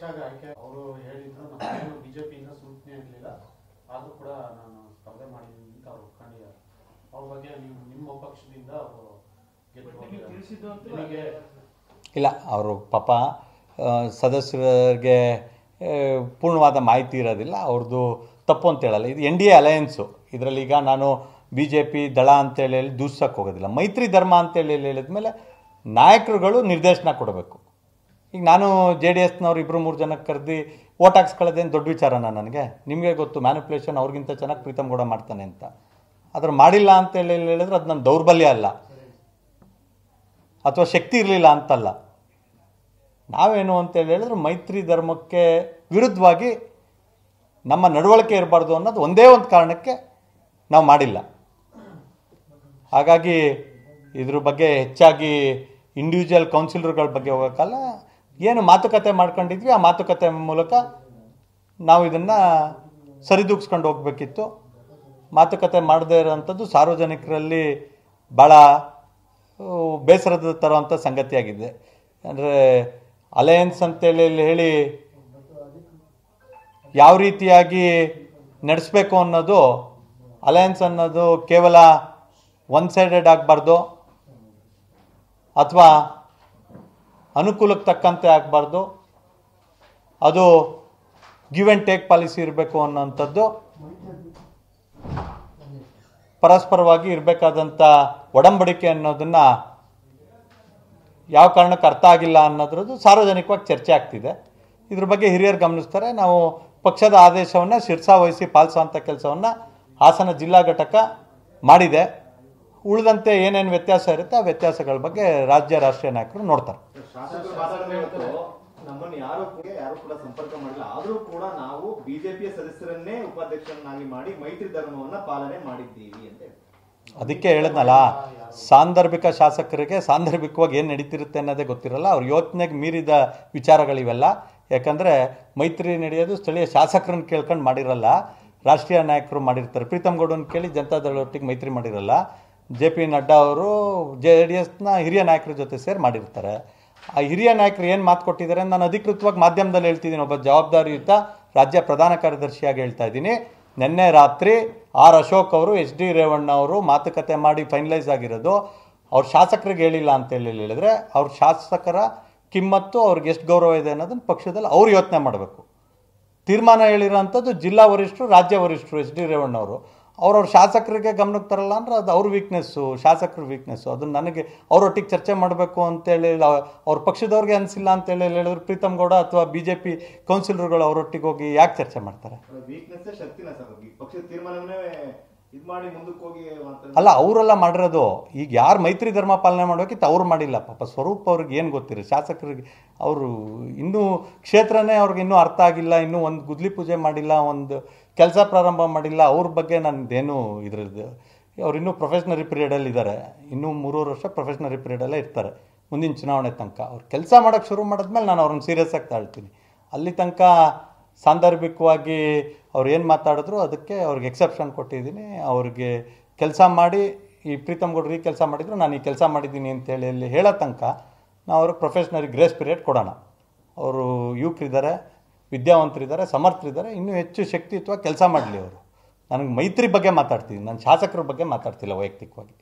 ಅಧ್ಯಕ್ಷರಾಗಿ ಆಯ್ಕೆ ಅವರು ಹೇಳಿದ್ರು, ನಾನು ಬಿಜೆಪಿಯಿಂದ ಸೂಚನೆ ಇರಲಿಲ್ಲ, ಆದರೂ ಕೂಡ ನಾನು ಸ್ಪರ್ಧೆ ಮಾಡಿದ್ದೀನಿ ಅಂತ ಅವರು ಒಪ್ಕೊಂಡಿದ್ದಾರೆ. ಅವ್ರ ಬಗ್ಗೆ ನಿಮ್ಮ ಪಕ್ಷದಿಂದ ಅವರು ಇಲ್ಲ, ಅವರು ಪಾಪ ಸದಸ್ಯರಿಗೆ ಪೂರ್ಣವಾದ ಮಾಹಿತಿ ಇರೋದಿಲ್ಲ, ಅವ್ರದ್ದು ತಪ್ಪು ಅಂತ ಹೇಳಲ್ಲ. ಇದು NDA ಅಲಯನ್ಸು. ಇದರಲ್ಲಿ ಈಗ ನಾನು BJP ದಳ ಅಂತೇಳಿ ದೂಷಕ್ಕೆ ಹೋಗೋದಿಲ್ಲ. ಮೈತ್ರಿ ಧರ್ಮ ಅಂತೇಳಿ ಹೇಳಿದ್ಮೇಲೆ ನಾಯಕರುಗಳು ನಿರ್ದೇಶನ ಕೊಡಬೇಕು. ಈಗ ನಾನು JDSನವ್ರು 2-3 ಜನಕ್ಕೆ ಕರೆದು ಓಟ್ ಹಾಕ್ಸ್ಕೊಳ್ಳೋದೇನು ದೊಡ್ಡ ವಿಚಾರನ ನನಗೆ? ನಿಮಗೆ ಗೊತ್ತು, ಮ್ಯಾನಿಪುಲೇಷನ್ ಅವ್ರಿಗಿಂತ ಚೆನ್ನಾಗಿ ಪ್ರೀತಮ್ ಗೌಡ ಮಾಡ್ತಾನೆ ಅಂತ. ಆದ್ರೆ ಮಾಡಿಲ್ಲ ಅಂತೇಳಿ ಹೇಳಿದ್ರೆ ಅದು ನನ್ನ ದೌರ್ಬಲ್ಯ ಅಲ್ಲ, ಅಥವಾ ಶಕ್ತಿ ಇರಲಿಲ್ಲ ಅಂತಲ್ಲ. ನಾವೇನು ಅಂತೇಳಿ ಹೇಳಿದ್ರೆ ಮೈತ್ರಿ ಧರ್ಮಕ್ಕೆ ವಿರುದ್ಧವಾಗಿ ನಮ್ಮ ನಡವಳಿಕೆ ಇರಬಾರ್ದು ಅನ್ನೋದು ಒಂದೇ ಒಂದು ಕಾರಣಕ್ಕೆ ನಾವು ಮಾಡಿಲ್ಲ. ಹಾಗಾಗಿ ಇದ್ರ ಬಗ್ಗೆ ಹೆಚ್ಚಾಗಿ ಇಂಡಿವಿಜುವಲ್ ಕೌನ್ಸಿಲರ್ಗಳ ಬಗ್ಗೆ ಹೋಗೋಕ್ಕಲ್ಲ. ಏನು ಮಾತುಕತೆ ಮಾಡ್ಕೊಂಡಿದ್ವಿ, ಆ ಮಾತುಕತೆ ಮೂಲಕ ನಾವು ಇದನ್ನು ಸರಿದೂಗಿಸ್ಕೊಂಡು ಹೋಗಬೇಕಿತ್ತು. ಮಾತುಕತೆ ಮಾಡದೇ ಇರೋವಂಥದ್ದು ಸಾರ್ವಜನಿಕರಲ್ಲಿ ಭಾಳ ಬೇಸರದ ತರುವಂಥ ಸಂಗತಿಯಾಗಿದೆ. ಅಂದರೆ ಅಲಯನ್ಸ್ ಅಂತೇಳಿ ಹೇಳಿ ಯಾವ ರೀತಿಯಾಗಿ ನಡೆಸಬೇಕು ಅನ್ನೋದು, ಅಲಯನ್ಸ್ ಅನ್ನೋದು ಕೇವಲ ಒನ್ ಸೈಡೆಡ್ ಆಗಬಾರ್ದು, ಅಥವಾ ಅನುಕೂಲಕ್ಕೆ ತಕ್ಕಂತೆ ಆಗಬಾರ್ದು. ಅದು ಗಿವ್ ಆ್ಯಂಡ್ ಟೇಕ್ ಪಾಲಿಸಿ ಇರಬೇಕು ಅನ್ನೋಂಥದ್ದು, ಪರಸ್ಪರವಾಗಿ ಇರಬೇಕಾದಂಥ ಒಡಂಬಡಿಕೆ ಅನ್ನೋದನ್ನು ಯಾವ ಕಾರಣಕ್ಕೆ ಅರ್ಥ ಆಗಿಲ್ಲ ಅನ್ನೋದ್ರದ್ದು ಸಾರ್ವಜನಿಕವಾಗಿ ಚರ್ಚೆ ಆಗ್ತಿದೆ. ಇದ್ರ ಬಗ್ಗೆ ಹಿರಿಯರು ಗಮನಿಸ್ತಾರೆ. ನಾವು ಪಕ್ಷದ ಆದೇಶವನ್ನು ಶಿರಸಾವಹಿಸಿ ಪಾಲಿಸುವಂಥ ಕೆಲಸವನ್ನು ಹಾಸನ ಜಿಲ್ಲಾ ಘಟಕ ಮಾಡಿದೆ. ಉಳಿದಂತೆ ಏನೇನು ವ್ಯತ್ಯಾಸ ಇರುತ್ತೆ ಆ ವ್ಯತ್ಯಾಸಗಳ ಬಗ್ಗೆ ರಾಜ್ಯ ರಾಷ್ಟ್ರೀಯ ನಾಯಕರು ನೋಡ್ತಾರೆ. ನಮ್ಮನ್ನು ಯಾರು ಕೂಡ ಸಂಪರ್ಕ ಮಾಡಿಲ್ಲ, ಆದರೂ ಕೂಡ ನಾವು ಬಿಜೆಪಿಯ ಸದಸ್ಯರನ್ನೇ ಉಪಾಧ್ಯಕ್ಷರನ್ನಾಗಿ ಮಾಡಿ ಮೈತ್ರಿ ಧರ್ಮವನ್ನ ಪಾಲನೆ ಮಾಡಿದ್ದೀವಿ ಅಂತ. ಅದಕ್ಕೆ ಹೇಳಿದ್ನಲ್ಲ, ಸಾಂದರ್ಭಿಕ ಶಾಸಕರಿಗೆ ಸಾಂದರ್ಭಿಕವಾಗಿ ಏನು ನಡೀತಿರುತ್ತೆ ಅನ್ನೋದೇ ಗೊತ್ತಿರಲ್ಲ. ಅವ್ರ ಯೋಚನೆಗೆ ಮೀರಿದ ವಿಚಾರಗಳಿವೆಲ್ಲ. ಯಾಕಂದರೆ ಮೈತ್ರಿ ನಡೆಯೋದು ಸ್ಥಳೀಯ ಶಾಸಕರನ್ನ ಕೇಳ್ಕೊಂಡು ಮಾಡಿರಲ್ಲ, ರಾಷ್ಟ್ರೀಯ ನಾಯಕರು ಮಾಡಿರ್ತಾರೆ. ಪ್ರೀತಮ್ ಗೌಡನ ಕೇಳಿ ಜನತಾದಳೊಟ್ಟಿಗೆ ಮೈತ್ರಿ ಮಾಡಿರಲ್ಲ. JP ನಡ್ಡಾ ಅವರು JDSನ ಹಿರಿಯ ನಾಯಕರ ಜೊತೆ ಸೇರಿ ಮಾಡಿರ್ತಾರೆ. ಆ ಹಿರಿಯ ನಾಯಕರು ಏನು ಮಾತು ಕೊಟ್ಟಿದ್ದಾರೆ ನಾನು ಅಧಿಕೃತವಾಗಿ ಮಾಧ್ಯಮದಲ್ಲಿ ಹೇಳ್ತಿದ್ದೀನಿ. ಒಬ್ಬ ಜವಾಬ್ದಾರಿಯುತ ರಾಜ್ಯ ಪ್ರಧಾನ ಕಾರ್ಯದರ್ಶಿಯಾಗಿ ಹೇಳ್ತಾ ಇದ್ದೀನಿ. ನಿನ್ನೆ ರಾತ್ರಿ ಅಶೋಕ್ ಅವರು HD ರೇವಣ್ಣ ಅವರು ಮಾತುಕತೆ ಮಾಡಿ ಫೈನಲೈಸ್ ಆಗಿರೋದು. ಅವ್ರ ಶಾಸಕರಿಗೆ ಹೇಳಿಲ್ಲ ಅಂತೇಳಿ ಹೇಳಿದ್ರೆ ಅವ್ರ ಶಾಸಕರ ಕಿಮ್ಮತ್ತು ಅವ್ರಿಗೆ ಎಷ್ಟು ಗೌರವ ಇದೆ ಅನ್ನೋದನ್ನು ಪಕ್ಷದಲ್ಲಿ ಅವ್ರು ಯೋಚನೆ ಮಾಡಬೇಕು. ತೀರ್ಮಾನ ಹೇಳಿರೋಂಥದ್ದು ಜಿಲ್ಲಾ ವರಿಷ್ಠರು, ರಾಜ್ಯ ವರಿಷ್ಠರು HD ರೇವಣ್ಣ ಅವರು. ಅವ್ರವ್ರ ಶಾಸಕರಿಗೆ ಗಮನಕ್ಕೆ ತರಲ್ಲ ಅಂದ್ರೆ ಅದು ಅವ್ರ ವೀಕ್ನೆಸ್ಸು, ಶಾಸಕರ ವೀಕ್ನೆಸ್ಸು. ಅದನ್ನು ನನಗೆ ಅವರೊಟ್ಟಿಗೆ ಚರ್ಚೆ ಮಾಡಬೇಕು ಅಂತೇಳಿ ಅವ್ರ ಪಕ್ಷದವ್ರಿಗೆ ಅನಿಸಿಲ್ಲ ಅಂತೇಳಿ ಹೇಳಿದ್ರು ಪ್ರೀತಮ್ ಗೌಡ ಅಥವಾ BJP ಕೌನ್ಸಿಲರ್ಗಳು ಅವರೊಟ್ಟಿಗೆ ಹೋಗಿ ಯಾಕೆ ಚರ್ಚೆ ಮಾಡ್ತಾರೆ? ಅಲ್ಲ, ಅವರೆಲ್ಲ ಮಾಡಿರೋದು. ಈಗ ಯಾರು ಮೈತ್ರಿ ಧರ್ಮ ಪಾಲನೆ ಮಾಡಬೇಕಿತ್ತು ಅವ್ರು ಮಾಡಿಲ್ಲ. ಪಾಪ ಸ್ವರೂಪ್ ಅವ್ರಿಗೆ ಏನು ಗೊತ್ತಿರೋ, ಶಾಸಕರಿಗೆ ಅವರು ಇನ್ನೂ ಕ್ಷೇತ್ರನೇ ಅವ್ರಿಗೆ ಇನ್ನೂ ಅರ್ಥ ಆಗಿಲ್ಲ, ಇನ್ನೂ ಒಂದು ಗುದ್ಲಿ ಪೂಜೆ ಮಾಡಿಲ್ಲ, ಒಂದು ಕೆಲಸ ಪ್ರಾರಂಭ ಮಾಡಿಲ್ಲ. ಅವ್ರ ಬಗ್ಗೆ ನನ್ನದೇನು ಇದ್ರದ್ದು, ಅವ್ರು ಇನ್ನೂ ಪ್ರೊಫೆಷ್ನರಿ ಪೀರಿಯಡಲ್ಲಿ ಇದ್ದಾರೆ. ಇನ್ನೂ 3 ವರ್ಷ ಪ್ರೊಫೆಷ್ನರಿ ಪೀರಿಯಡಲ್ಲೇ ಇರ್ತಾರೆ ಮುಂದಿನ ಚುನಾವಣೆ ತನಕ. ಅವ್ರು ಕೆಲಸ ಮಾಡೋಕ್ಕೆ ಶುರು ಮಾಡಿದ್ಮೇಲೆ ನಾನು ಅವ್ರನ್ನ ಸೀರಿಯಸ್ ಆಗಿ ತಾಳ್ತೀನಿ. ಅಲ್ಲಿ ತನಕ ಸಾಂದರ್ಭಿಕವಾಗಿ ಅವ್ರು ಏನು ಮಾತಾಡಿದ್ರು ಅದಕ್ಕೆ ಅವ್ರಿಗೆ ಎಕ್ಸೆಪ್ಷನ್ ಕೊಟ್ಟಿದ್ದೀನಿ. ಅವ್ರಿಗೆ ಕೆಲಸ ಮಾಡಿ, ಈ ಪ್ರೀತಮ್ ಗೌಡ್ರು ಈ ಕೆಲಸ ಮಾಡಿದ್ರು, ನಾನು ಈ ಕೆಲಸ ಮಾಡಿದ್ದೀನಿ ಅಂತೇಳಿ ಅಲ್ಲಿ ಹೇಳೋ ತನಕ ನಾವು ಅವ್ರಿಗೆ ಪ್ರೊಫೆಷ್ನರಿ ಗ್ರೇಸ್ ಪೀರಿಯಡ್ ಕೊಡೋಣ. ಅವರು ಯುವಕರಿದ್ದಾರೆ, ವಿದ್ಯಾವಂತರಿದ್ದಾರೆ, ಸಮರ್ಥರಿದ್ದಾರೆ, ಇನ್ನೂ ಹೆಚ್ಚು ಶಕ್ತಿಯುತವಾಗಿ ಕೆಲಸ ಮಾಡಲಿ ಅವರು. ನನಗೆ ಮೈತ್ರಿ ಬಗ್ಗೆ ಮಾತಾಡ್ತೀನಿ, ನಾನು ಶಾಸಕರ ಬಗ್ಗೆ ಮಾತಾಡ್ತಿಲ್ಲ ವೈಯಕ್ತಿಕವಾಗಿ.